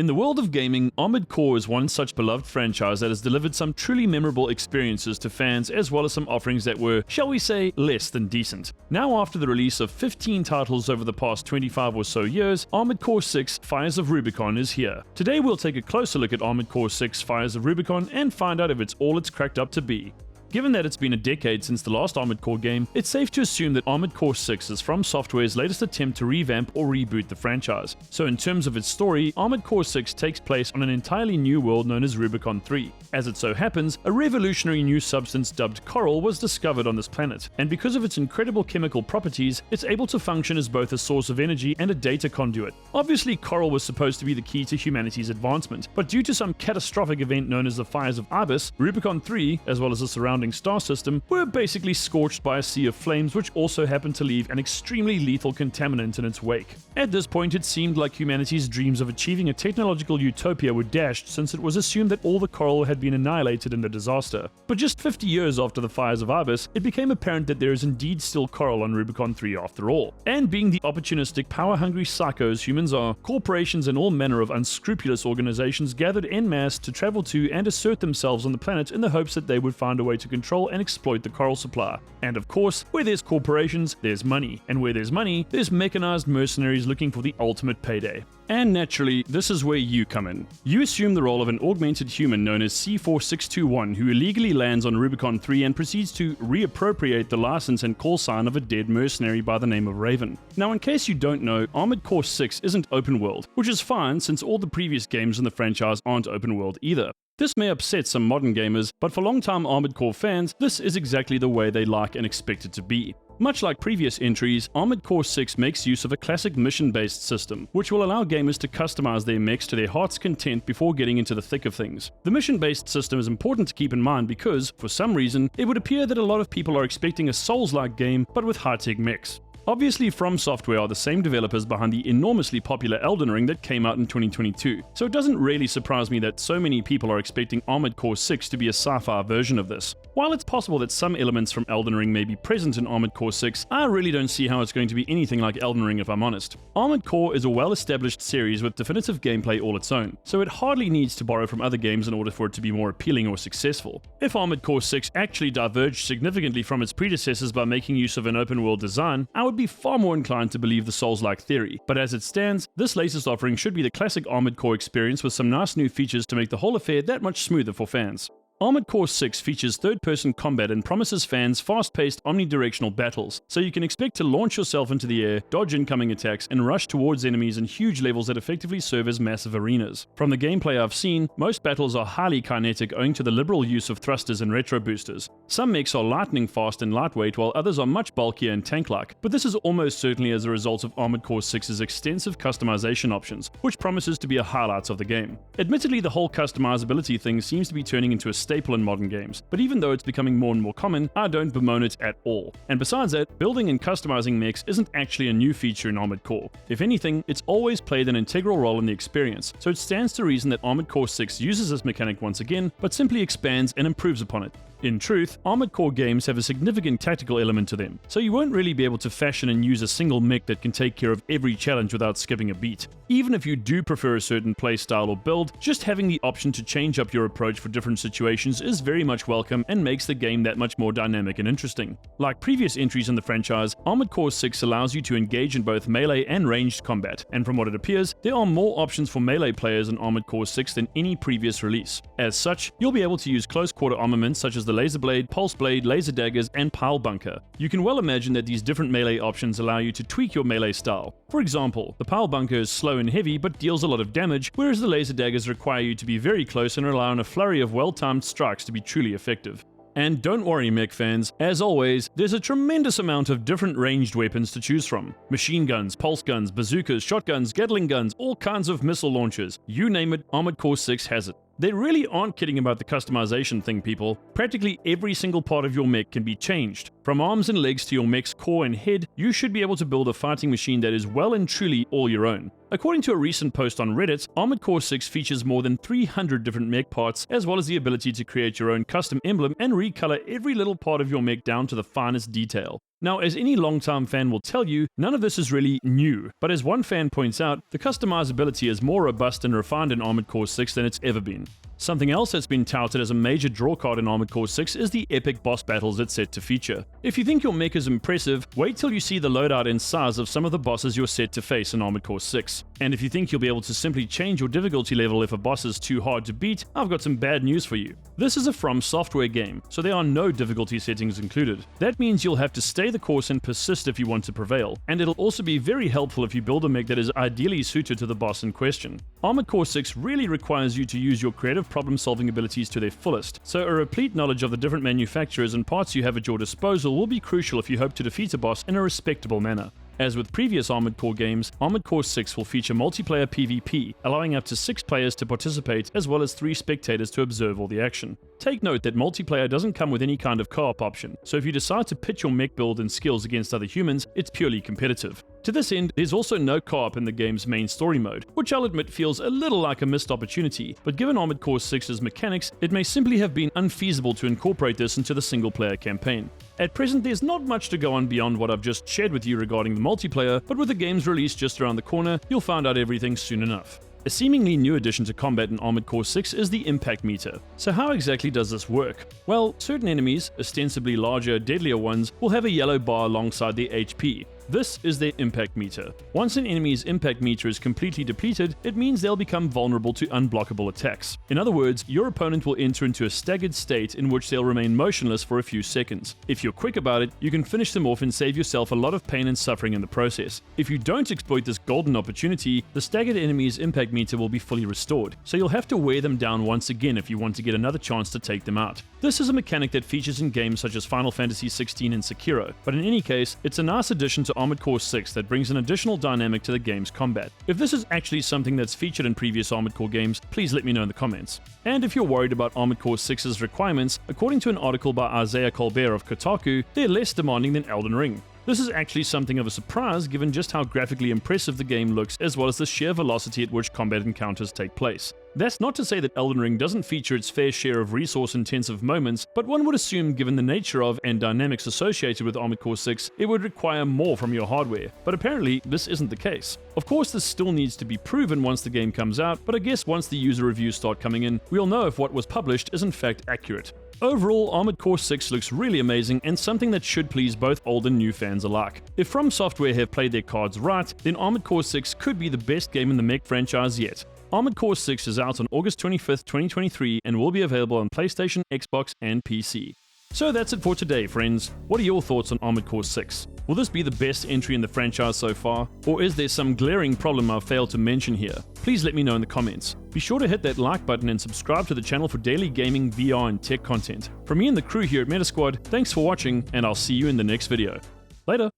In the world of gaming, Armored Core is one such beloved franchise that has delivered some truly memorable experiences to fans as well as some offerings that were, shall we say, less than decent. Now after the release of 15 titles over the past 25 or so years, Armored Core 6 Fires of Rubicon is here. Today we'll take a closer look at Armored Core 6 Fires of Rubicon and find out if it's all it's cracked up to be. Given that it's been a decade since the last Armored Core game, it's safe to assume that Armored Core 6 is From Software's latest attempt to revamp or reboot the franchise. So in terms of its story, Armored Core 6 takes place on an entirely new world known as Rubicon 3. As it so happens, a revolutionary new substance dubbed coral was discovered on this planet, and because of its incredible chemical properties, it's able to function as both a source of energy and a data conduit. Obviously, coral was supposed to be the key to humanity's advancement, but due to some catastrophic event known as the Fires of Ibis, Rubicon 3, as well as the surrounding star system, were basically scorched by a sea of flames which also happened to leave an extremely lethal contaminant in its wake. At this point, it seemed like humanity's dreams of achieving a technological utopia were dashed, since it was assumed that all the coral had been annihilated in the disaster. But just 50 years after the Fires of Ibis, it became apparent that there is indeed still coral on Rubicon 3 after all. And being the opportunistic, power-hungry psychos humans are, corporations and all manner of unscrupulous organizations gathered en masse to travel to and assert themselves on the planet in the hopes that they would find a way to control and exploit the coral supply. And of course, where there's corporations, there's money. And where there's money, there's mechanized mercenaries looking for the ultimate payday. And naturally, this is where you come in. You assume the role of an augmented human known as C4621 who illegally lands on Rubicon 3 and proceeds to reappropriate the license and call sign of a dead mercenary by the name of Raven. Now in case you don't know, Armored Core 6 isn't open world, which is fine since all the previous games in the franchise aren't open world either. This may upset some modern gamers, but for long-time Armored Core fans, this is exactly the way they like and expect it to be. Much like previous entries, Armored Core 6 makes use of a classic mission-based system, which will allow gamers to customize their mechs to their heart's content before getting into the thick of things. The mission-based system is important to keep in mind because, for some reason, it would appear that a lot of people are expecting a Souls-like game, but with high-tech mechs. Obviously, From Software are the same developers behind the enormously popular Elden Ring that came out in 2022, so it doesn't really surprise me that so many people are expecting Armored Core 6 to be a sci-fi version of this. While it's possible that some elements from Elden Ring may be present in Armored Core 6, I really don't see how it's going to be anything like Elden Ring if I'm honest. Armored Core is a well-established series with definitive gameplay all its own, so it hardly needs to borrow from other games in order for it to be more appealing or successful. If Armored Core 6 actually diverged significantly from its predecessors by making use of an open-world design, I would be far more inclined to believe the Souls-like theory, but as it stands, this latest offering should be the classic Armored Core experience with some nice new features to make the whole affair that much smoother for fans. Armored Core 6 features third-person combat and promises fans fast-paced omnidirectional battles, so you can expect to launch yourself into the air, dodge incoming attacks, and rush towards enemies in huge levels that effectively serve as massive arenas. From the gameplay I've seen, most battles are highly kinetic owing to the liberal use of thrusters and retro boosters. Some mechs are lightning fast and lightweight while others are much bulkier and tank-like, but this is almost certainly as a result of Armored Core 6's extensive customization options, which promises to be a highlight of the game. Admittedly, the whole customizability thing seems to be turning into a staple in modern games, but even though it's becoming more and more common, I don't bemoan it at all. And besides that, building and customizing mechs isn't actually a new feature in Armored Core. If anything, it's always played an integral role in the experience, so it stands to reason that Armored Core 6 uses this mechanic once again, but simply expands and improves upon it. In truth, Armored Core games have a significant tactical element to them, so you won't really be able to fashion and use a single mech that can take care of every challenge without skipping a beat. Even if you do prefer a certain playstyle or build, just having the option to change up your approach for different situations is very much welcome and makes the game that much more dynamic and interesting. Like previous entries in the franchise, Armored Core 6 allows you to engage in both melee and ranged combat, and from what it appears, there are more options for melee players in Armored Core 6 than any previous release. As such, you'll be able to use close-quarter armaments such as the laser blade, pulse blade, laser daggers, and pile bunker. You can well imagine that these different melee options allow you to tweak your melee style. For example, the pile bunker is slow and heavy but deals a lot of damage, whereas the laser daggers require you to be very close and rely on a flurry of well-timed strikes to be truly effective. And don't worry, mech fans, as always, there's a tremendous amount of different ranged weapons to choose from. Machine guns, pulse guns, bazookas, shotguns, Gatling guns, all kinds of missile launchers. You name it, Armored Core 6 has it. They really aren't kidding about the customization thing, people. Practically every single part of your mech can be changed. From arms and legs to your mech's core and head, you should be able to build a fighting machine that is well and truly all your own. According to a recent post on Reddit, Armored Core 6 features more than 300 different mech parts, as well as the ability to create your own custom emblem and recolor every little part of your mech down to the finest detail. Now, as any long-time fan will tell you, none of this is really new, but as one fan points out, the customizability is more robust and refined in Armored Core 6 than it's ever been. Something else that's been touted as a major drawcard in Armored Core 6 is the epic boss battles it's set to feature. If you think your mech is impressive, wait till you see the loadout and size of some of the bosses you're set to face in Armored Core 6. And if you think you'll be able to simply change your difficulty level if a boss is too hard to beat, I've got some bad news for you. This is a From Software game, so there are no difficulty settings included. That means you'll have to stay the course and persist if you want to prevail, and it'll also be very helpful if you build a mech that is ideally suited to the boss in question. Armored Core 6 really requires you to use your creative problem-solving abilities to their fullest, so a replete knowledge of the different manufacturers and parts you have at your disposal will be crucial if you hope to defeat a boss in a respectable manner. As with previous Armored Core games, Armored Core 6 will feature multiplayer PvP, allowing up to 6 players to participate as well as 3 spectators to observe all the action. Take note that multiplayer doesn't come with any kind of co-op option, so if you decide to pit your mech build and skills against other humans, it's purely competitive. To this end, there's also no co-op in the game's main story mode, which I'll admit feels a little like a missed opportunity, but given Armored Core 6's mechanics, it may simply have been unfeasible to incorporate this into the single-player campaign. At present, there's not much to go on beyond what I've just shared with you regarding the multiplayer, but with the game's release just around the corner, you'll find out everything soon enough. A seemingly new addition to combat in Armored Core 6 is the impact meter. So how exactly does this work? Well, certain enemies, ostensibly larger, deadlier ones, will have a yellow bar alongside their HP. This is their impact meter. Once an enemy's impact meter is completely depleted, it means they'll become vulnerable to unblockable attacks. In other words, your opponent will enter into a staggered state in which they'll remain motionless for a few seconds. If you're quick about it, you can finish them off and save yourself a lot of pain and suffering in the process. If you don't exploit this golden opportunity, the staggered enemy's impact meter will be fully restored, so you'll have to wear them down once again if you want to get another chance to take them out. This is a mechanic that features in games such as Final Fantasy XVI and Sekiro, but in any case, it's a nice addition to Armored Core 6 that brings an additional dynamic to the game's combat. If this is actually something that's featured in previous Armored Core games, please let me know in the comments. And if you're worried about Armored Core 6's requirements, according to an article by Isaiah Colbert of Kotaku, they're less demanding than Elden Ring. This is actually something of a surprise given just how graphically impressive the game looks as well as the sheer velocity at which combat encounters take place. That's not to say that Elden Ring doesn't feature its fair share of resource-intensive moments, but one would assume given the nature of and dynamics associated with Armored Core 6, it would require more from your hardware, but apparently this isn't the case. Of course, this still needs to be proven once the game comes out, but I guess once the user reviews start coming in, we'll know if what was published is in fact accurate. Overall, Armored Core 6 looks really amazing and something that should please both old and new fans alike. If From Software have played their cards right, then Armored Core 6 could be the best game in the Mech franchise yet. Armored Core 6 is out on August 25th, 2023 and will be available on PlayStation, Xbox, and PC. So that's it for today, friends. What are your thoughts on Armored Core 6? Will this be the best entry in the franchise so far? Or is there some glaring problem I've failed to mention here? Please let me know in the comments. Be sure to hit that like button and subscribe to the channel for daily gaming, VR, and tech content. From me and the crew here at Metasquad, thanks for watching, and I'll see you in the next video. Later!